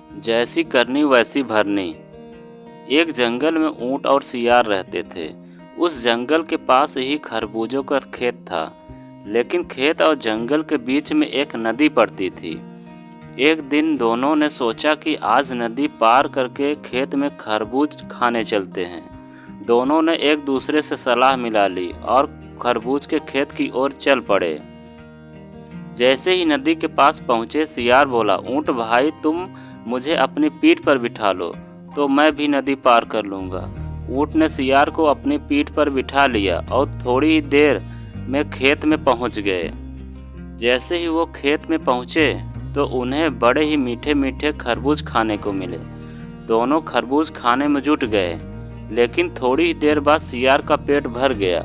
जैसी करनी वैसी भरनी। एक जंगल में ऊंट और सियार रहते थे। उस जंगल के पास ही खरबूजों का खेत था, लेकिन खेत और जंगल के बीच में एक नदी पड़ती थी। एक दिन दोनों ने सोचा कि आज नदी पार करके खेत में खरबूज खाने चलते हैं। दोनों ने एक दूसरे से सलाह मिला ली और खरबूज के खेत की ओर चल पड़े। जैसे ही नदी के पास पहुँचे, सियार बोला, ऊँट भाई, तुम मुझे अपनी पीठ पर बिठा लो तो मैं भी नदी पार कर लूँगा। ऊँट ने सियार को अपनी पीठ पर बिठा लिया और थोड़ी ही देर में खेत में पहुँच गए। जैसे ही वो खेत में पहुँचे तो उन्हें बड़े ही मीठे मीठे खरबूज खाने को मिले। दोनों खरबूज खाने में जुट गए, लेकिन थोड़ी ही देर बाद सियार का पेट भर गया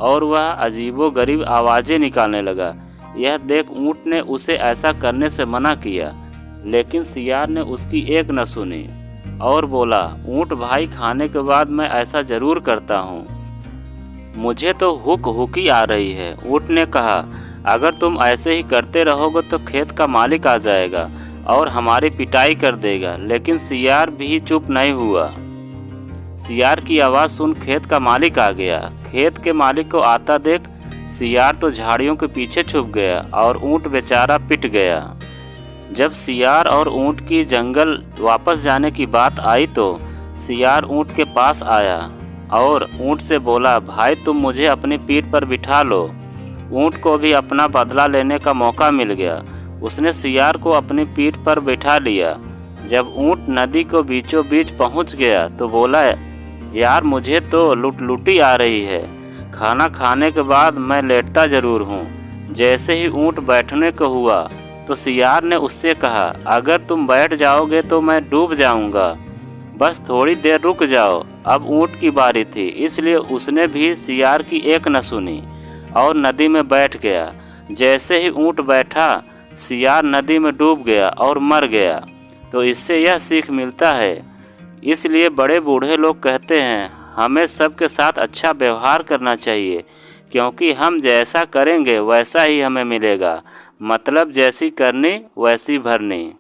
और वह अजीबोगरीब आवाज़ें निकालने लगा। यह देख ऊँट ने उसे ऐसा करने से मना किया, लेकिन सियार ने उसकी एक न सुनी और बोला, ऊँट भाई, खाने के बाद मैं ऐसा ज़रूर करता हूँ। मुझे तो हुकी आ रही है। ऊँट ने कहा, अगर तुम ऐसे ही करते रहोगे तो खेत का मालिक आ जाएगा और हमारी पिटाई कर देगा। लेकिन सियार भी चुप नहीं हुआ। सियार की आवाज़ सुन खेत का मालिक आ गया। खेत के मालिक को आता देख सियार तो झाड़ियों के पीछे छुप गया और ऊँट बेचारा पिट गया। जब सियार और ऊँट की जंगल वापस जाने की बात आई तो सियार ऊँट के पास आया और ऊँट से बोला, भाई तुम मुझे अपनी पीठ पर बिठा लो। ऊँट को भी अपना बदला लेने का मौका मिल गया। उसने सियार को अपनी पीठ पर बिठा लिया। जब ऊँट नदी को बीचों बीच पहुँच गया तो बोला, यार मुझे तो लुटी आ रही है। खाना खाने के बाद मैं लेटता ज़रूर हूँ। जैसे ही ऊँट बैठने को हुआ तो सियार ने उससे कहा, अगर तुम बैठ जाओगे तो मैं डूब जाऊँगा, बस थोड़ी देर रुक जाओ। अब ऊँट की बारी थी, इसलिए उसने भी सियार की एक न सुनी और नदी में बैठ गया। जैसे ही ऊँट बैठा, सियार नदी में डूब गया और मर गया। तो इससे यह सीख मिलता है, इसलिए बड़े बूढ़े लोग कहते हैं हमें सबके साथ अच्छा व्यवहार करना चाहिए, क्योंकि हम जैसा करेंगे वैसा ही हमें मिलेगा। मतलब जैसी करनी वैसी भरनी।